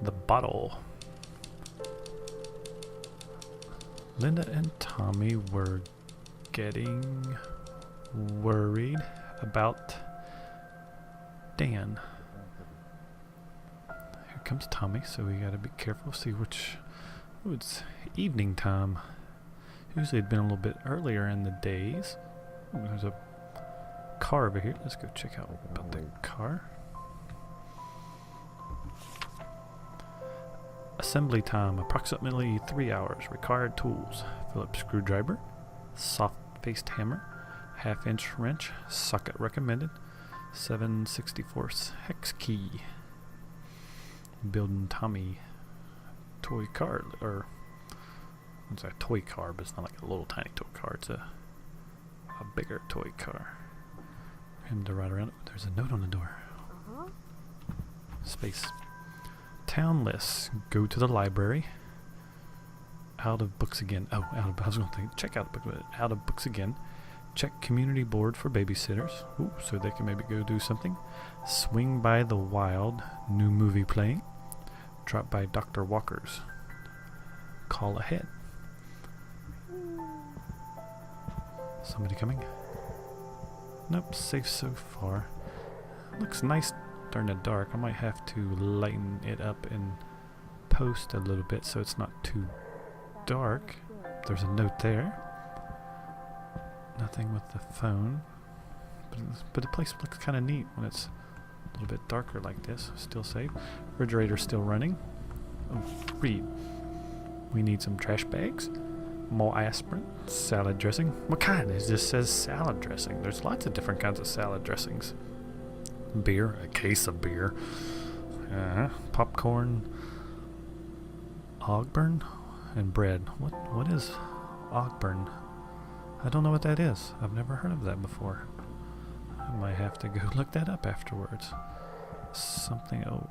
the bottle. Linda and Tommy were getting worried about Dan. Here comes Tommy, so we gotta be careful. See which. Oh, it's evening time. Usually it'd been a little bit earlier in the days. Ooh, there's a car over here. Let's go check out about the car. Assembly time, approximately 3 hours. Required tools: Phillips screwdriver, soft-faced hammer, half-inch wrench, socket recommended, 7/64 hex key. Building Tommy toy car, or it's a toy car, but it's not like a little tiny toy car. It's a bigger toy car. And to ride around it, there's a note on the door. Space. Town lists. Go to the library. Out of books again. Oh, out of. I was going to think. Check out the book. Out of books again. Check community board for babysitters. Ooh, so they can maybe go do something. Swing by the Wild. New movie playing. Drop by Dr. Walker's. Call ahead. Somebody coming? Nope, safe so far. Looks nice during the dark. I might have to lighten it up in post a little bit so it's not too dark. There's a note there. Nothing with the phone. But the place looks kind of neat when it's a little bit darker like this. Still safe. Refrigerator still running. Oh, read. We need some trash bags. More aspirin. Salad dressing. What kind? It just says salad dressing. There's lots of different kinds of salad dressings. Beer. A case of beer. Popcorn. Ogburn. And bread. What is Ogburn? I don't know what that is. I've never heard of that before. I might have to go look that up afterwards. Something. Oh.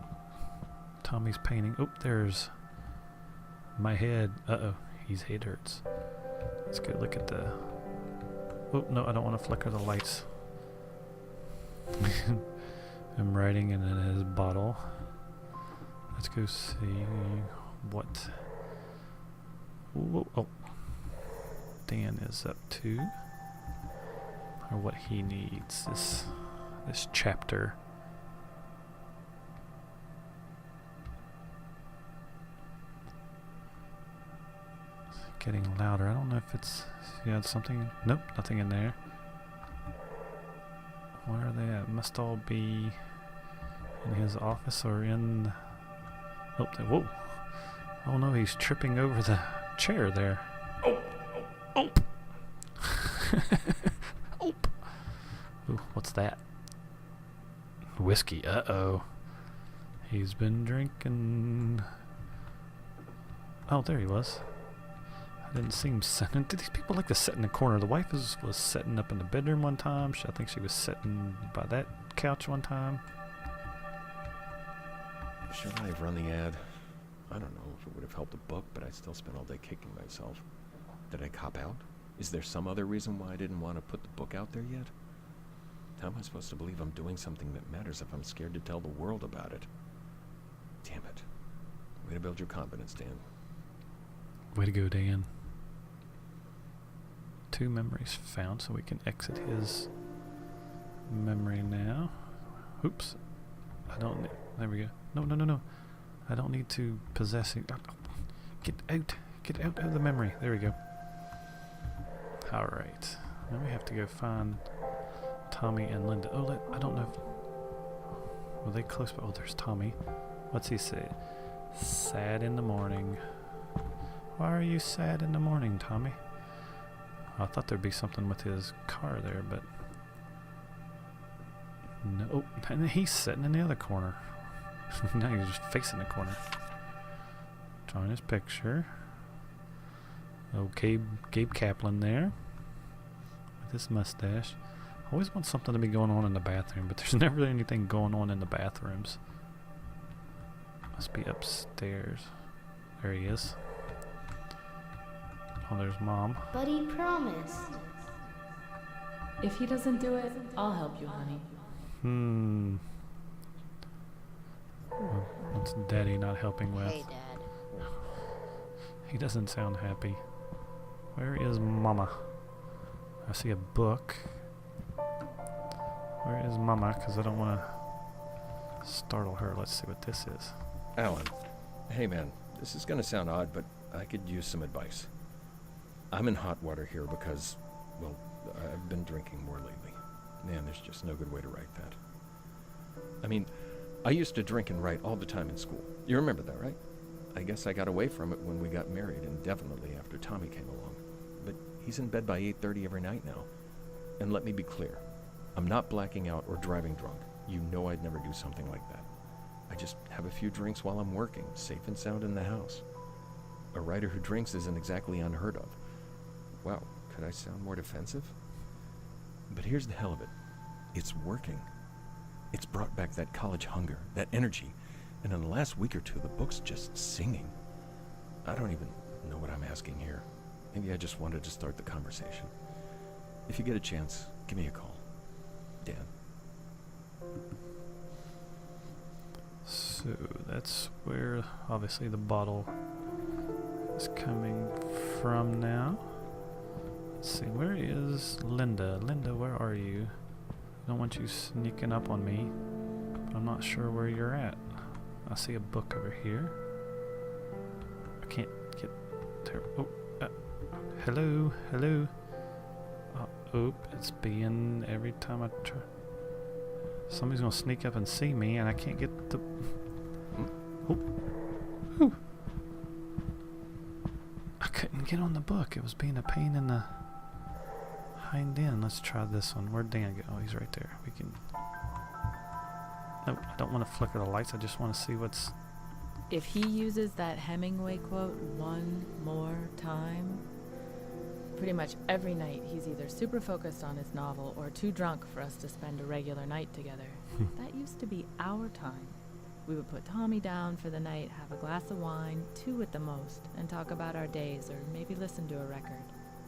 Tommy's painting. Oh, there's my head. Uh-oh. His head hurts. Let's go look at the... Oh, no, I don't want to flicker the lights. I'm writing in his bottle. Let's go see what... Whoa, oh. Dan is up to. Or what he needs. This chapter. Getting louder. I don't know if it's... Yeah, something... Nope, nothing in there. Where are they at? Must all be in his office or in... Oh, whoa. Oh no, he's tripping over the chair there. Oh! Oh! Oh! Ooh, what's that? Whiskey. Uh-oh. He's been drinking... Oh, there he was. Didn't see him sitting. Did these people like to sit in the corner? The wife was sitting up in the bedroom one time. I think she was sitting by that couch one time. Should I have run the ad? I don't know if it would have helped the book, but I still spent all day kicking myself. Did I cop out? Is there some other reason why I didn't want to put the book out there yet? How am I supposed to believe I'm doing something that matters if I'm scared to tell the world about it? Damn it. Way to build your confidence, Dan. Way to go, Dan. 2 memories found, so we can exit his memory now. Oops. I don't... There we go. No. I don't need to possess it. Get out. Get out of the memory. There we go. Alright. Now we have to go find Tommy and Linda. Oh, I don't know if... Were they close? Oh, there's Tommy. What's he say? Sad in the morning. Why are you sad in the morning, Tommy? I thought there'd be something with his car there, but... No. Oh, and he's sitting in the other corner. Now he's just facing the corner. Drawing his picture. Okay, Gabe Kaplan there. With his mustache. Always want something to be going on in the bathroom, but there's never anything going on in the bathrooms. Must be upstairs. There he is. Oh, there's Mom. But he promised. If he doesn't do it, I'll help you, honey. What's What's Daddy not helping with? Hey, Dad. He doesn't sound happy. Where is Mama? I see a book. Where is Mama? Because I don't want to startle her. Let's see what this is. Alan, hey man, this is gonna sound odd, but I could use some advice. I'm in hot water here because, well, I've been drinking more lately. Man, there's just no good way to write that. I mean, I used to drink and write all the time in school. You remember that, right? I guess I got away from it when we got married and definitely after Tommy came along. But he's in bed by 8:30 every night now. And let me be clear, I'm not blacking out or driving drunk. You know I'd never do something like that. I just have a few drinks while I'm working, safe and sound in the house. A writer who drinks isn't exactly unheard of. Wow, could I sound more defensive? But here's the hell of it. It's working. It's brought back that college hunger, that energy, and in the last week or two, the book's just singing. I don't even know what I'm asking here. Maybe I just wanted to start the conversation. If you get a chance, give me a call. Dan. So that's where obviously the bottle is coming from now. Let's see, where is Linda? Linda, where are you? I don't want you sneaking up on me, but I'm not sure where you're at. I see a book over here. I can't get there. Oh, hello, hello. Oh, it's being every time I try. Somebody's gonna sneak up and see me, and I can't get the. Oh, whew. I couldn't get on the book. It was being a pain in the hind end. Let's try this one. Where'd Dan go? Oh, he's right there. We can. Nope, I don't want to flicker the lights. I just want to see what's. If he uses that Hemingway quote one more time, pretty much every night he's either super focused on his novel or too drunk for us to spend a regular night together. That used to be our time. We would put Tommy down for the night, have a glass of wine, 2 at the most, and talk about our days or maybe listen to a record.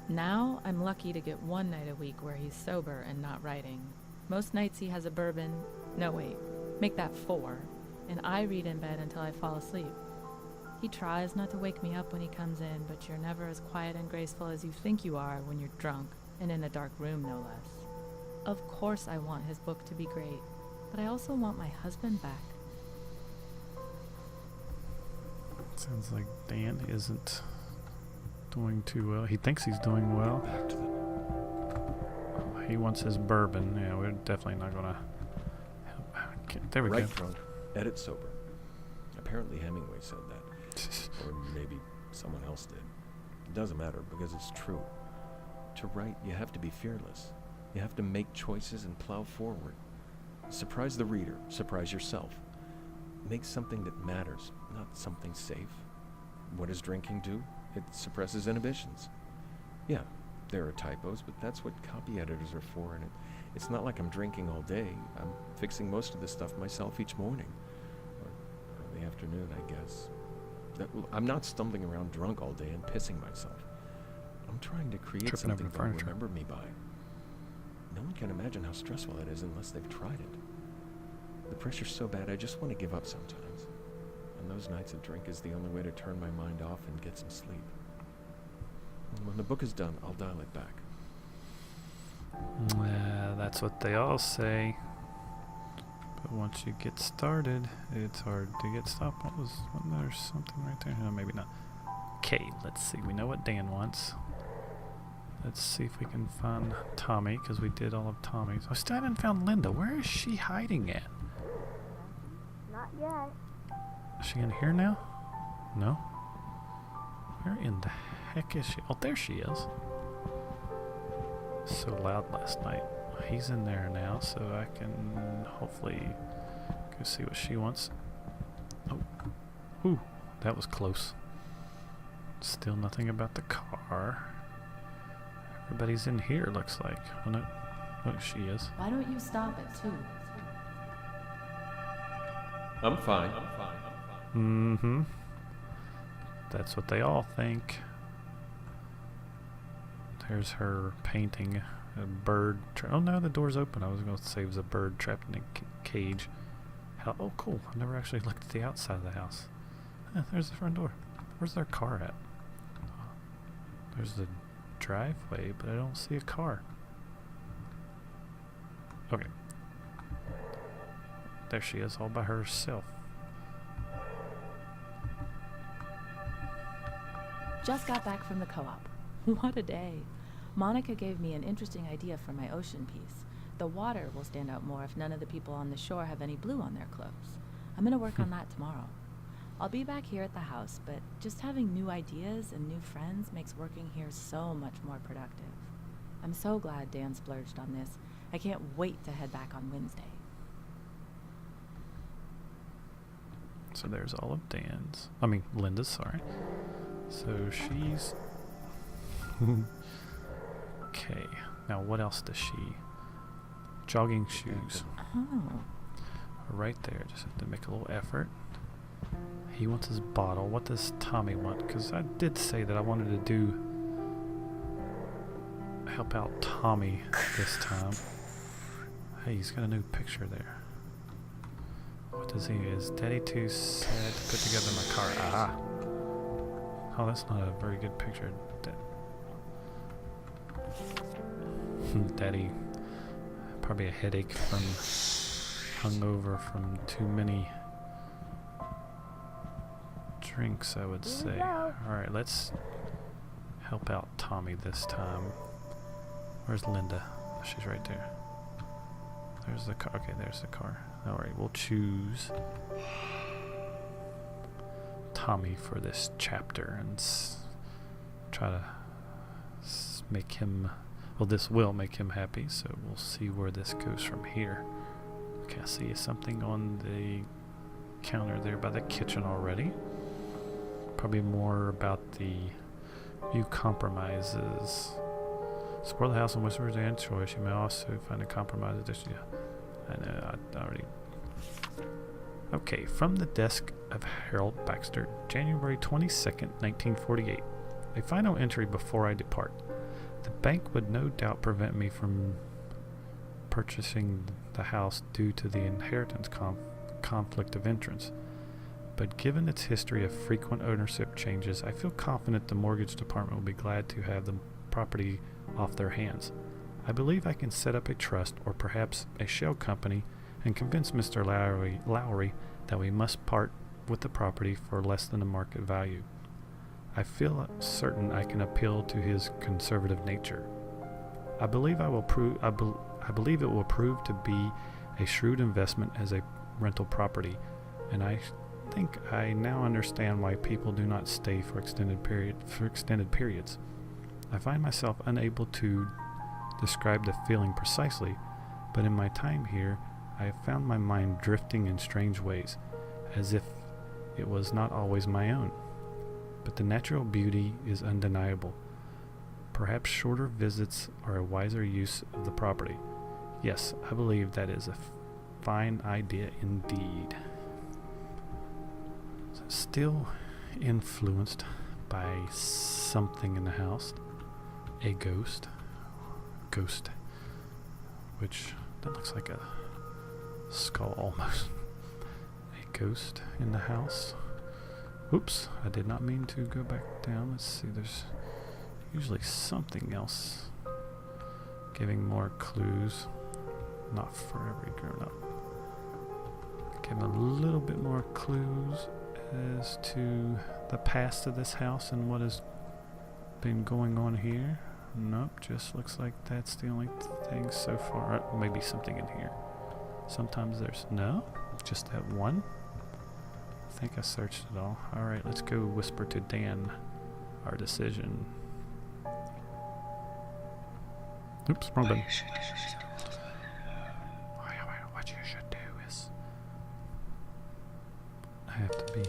Now I'm lucky to get 1 night a week where he's sober and not writing. Most nights he has a bourbon. No, wait, make that 4. And I read in bed until I fall asleep. He tries not to wake me up when he comes in, but you're never as quiet and graceful as you think you are when you're drunk, and in a dark room, no less. Of course I want his book to be great, but I also want my husband back. Sounds like Dan isn't doing too well. He thinks he's doing well. Back to the... He wants his bourbon. Yeah, we're definitely not gonna. There we Write go. drunk, edit sober. Apparently Hemingway said that. Or maybe someone else did. It doesn't matter because it's true. To write, you have to be fearless. You have to make choices and plow forward. Surprise the reader. Surprise yourself. Make something that matters, not something safe. What does drinking do? It suppresses inhibitions. Yeah, there are typos, but that's what copy editors are for, and it's not like I'm drinking all day. I'm fixing most of this stuff myself each morning. Or early afternoon, I guess. I'm not stumbling around drunk all day and pissing myself. I'm trying to create Tripping over something the they'll furniture. remember me by. No one can imagine how stressful that is unless they've tried it. The pressure's so bad I just want to give up sometimes. On those nights, a drink is the only way to turn my mind off and get some sleep. And when the book is done, I'll dial it back. That's what they all say. But once you get started, it's hard to get stopped. Wasn't there something right there? No, maybe not. Okay, let's see. We know what Dan wants. Let's see if we can find Tommy, because we did all of Tommy's. I still haven't found Linda. Where is she hiding at? Not yet. Is she in here now? No? Where in the heck is she? Oh, there she is. So loud last night. He's in there now, so I can hopefully go see what she wants. Oh. Ooh, that was close. Still nothing about the car. Everybody's in here, looks like. Well, no. Oh, she is. Why don't you stop at 2? I'm fine. Mm-hmm. That's what they all think. There's her painting a bird. Oh no, the door's open. I was going to say it was a bird trapped in a cage. house. Oh, cool. I've never actually looked at the outside of the house. There's the front door. Where's their car at? There's the driveway, but I don't see a car. Okay. There she is, all by herself. Just got back from the co-op. What a day. Monica gave me an interesting idea for my ocean piece. The water will stand out more if none of the people on the shore have any blue on their clothes. I'm going to work on that tomorrow. I'll be back here at the house, but just having new ideas and new friends makes working here so much more productive. I'm so glad Dan splurged on this. I can't wait to head back on Wednesday. So there's all of Linda's, sorry. So she's... Okay, now what else does she... Jogging shoes. Oh. Right there, just have to make a little effort. He wants his bottle. What does Tommy want? Because I did say that I wanted to help out Tommy this time. Hey, he's got a new picture there. What does he? Is Daddy too sad to put together my car? Ah. Oh, that's not a very good picture. Daddy, probably a headache from hungover from too many drinks, I would say. Alright, let's help out Tommy this time. Where's Linda? She's right there. There's the car. Okay, there's the car. Alright, we'll choose Tommy for this chapter and try to make him... Well, this will make him happy, so we'll see where this goes from here. Okay, I see something on the counter there by the kitchen already. Probably more about the few compromises. Explore the house in West Virginia and choice. You may also find a compromise addition. Yeah, I know, I already... Okay, from the desk of Harold Baxter, January 22nd, 1948. A final entry before I depart. The bank would no doubt prevent me from purchasing the house due to the inheritance conflict of interest. But given its history of frequent ownership changes, I feel confident the mortgage department will be glad to have the property off their hands. I believe I can set up a trust or perhaps a shell company and convince Mr. Lowry that we must part with the property for less than the market value. I feel certain I can appeal to his conservative nature. I believe it will prove to be a shrewd investment as a rental property, and I think I now understand why people do not stay for extended periods. I find myself unable to describe the feeling precisely, but in my time here, I have found my mind drifting in strange ways, as if it was not always my own. But the natural beauty is undeniable. Perhaps shorter visits are a wiser use of the property. Yes, I believe that is a fine idea indeed. So still influenced by something in the house. A ghost. Which, that looks like a skull almost. A ghost in the house. Oops, I did not mean to go back down. Let's see, there's usually something else giving more clues. Not for every grown up. Give a little bit more clues as to the past of this house and what has been going on here. Nope, just looks like that's the only thing so far. Maybe something in here. Sometimes there's no, just that one. I think I searched it all. Alright, let's go whisper to Dan our decision. Oops, wrong button. What you should do is... I have to be...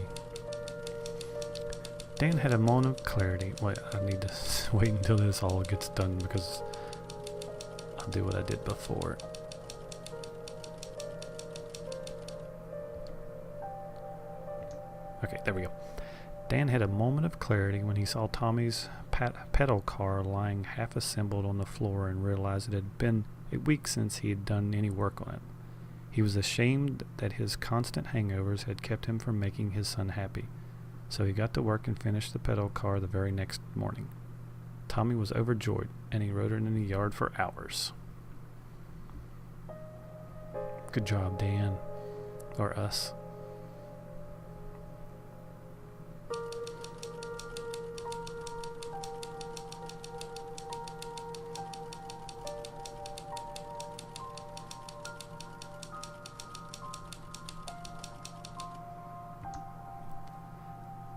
Dan had a moment of clarity. Wait, I need to wait until this all gets done because I'll do what I did before. Okay, there we go. Dan had a moment of clarity when he saw Tommy's pedal car lying half assembled on the floor and realized it had been a week since he had done any work on it. He was ashamed that his constant hangovers had kept him from making his son happy, so he got to work and finished the pedal car the very next morning. Tommy was overjoyed, and he rode it in the yard for hours. Good job, Dan. Or us.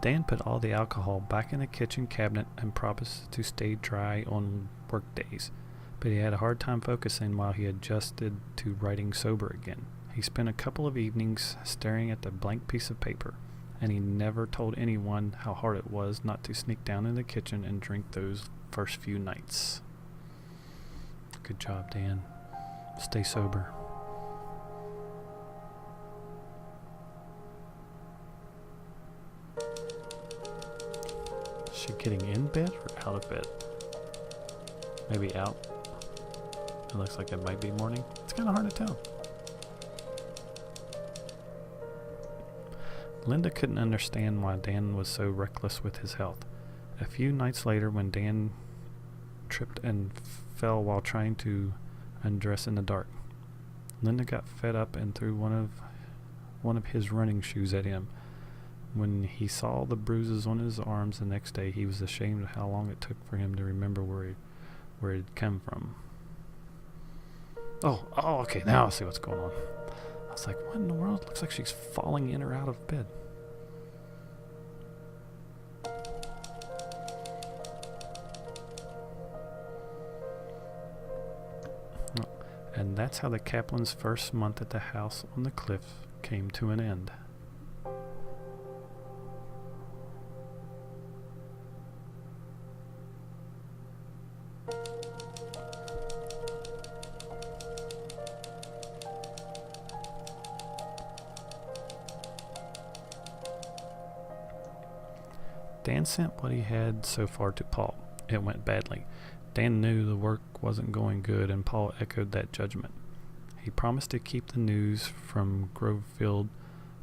Dan put all the alcohol back in the kitchen cabinet and promised to stay dry on work days, but he had a hard time focusing while he adjusted to writing sober again. He spent a couple of evenings staring at the blank piece of paper, and he never told anyone how hard it was not to sneak down in the kitchen and drink those first few nights. Good job, Dan. Stay sober. Is she getting in bed or out of bed? Maybe out. It looks like it might be morning. It's kind of hard to tell. Linda couldn't understand why Dan was so reckless with his health. A few nights later, when Dan tripped and fell while trying to undress in the dark, Linda got fed up and threw one of his running shoes at him. When he saw the bruises on his arms the next day, he was ashamed of how long it took for him to remember where it had come from. Oh, okay, now I see what's going on. I was like, what in the world? Looks like she's falling in or out of bed. And that's how the Kaplans' first month at the house on the cliff came to an end. Dan sent what he had so far to Paul. It went badly. Dan knew the work wasn't going good, and Paul echoed that judgment. He promised to keep the news from Grovefield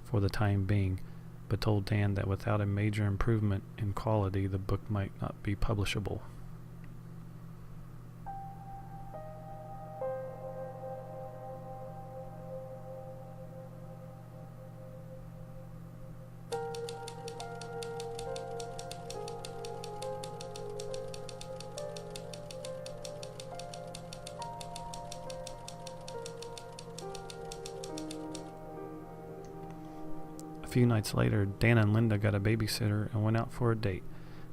for the time being, but told Dan that without a major improvement in quality, the book might not be publishable. A few nights later, Dan and Linda got a babysitter and went out for a date,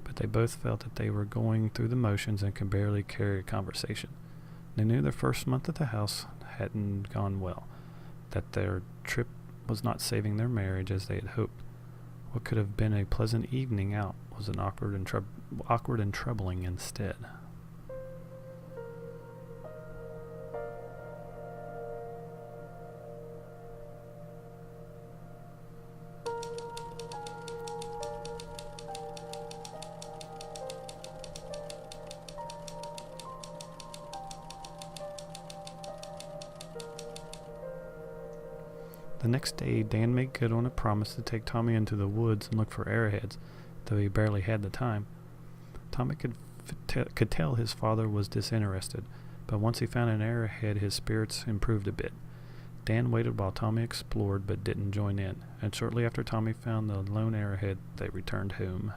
but they both felt that they were going through the motions and could barely carry a conversation. They knew their first month at the house hadn't gone well, that their trip was not saving their marriage as they had hoped. What could have been a pleasant evening out was an awkward and troubling instead. The next day, Dan made good on a promise to take Tommy into the woods and look for arrowheads, though he barely had the time. Tommy could tell his father was disinterested, but once he found an arrowhead, his spirits improved a bit. Dan waited while Tommy explored but didn't join in, and shortly after Tommy found the lone arrowhead, they returned home.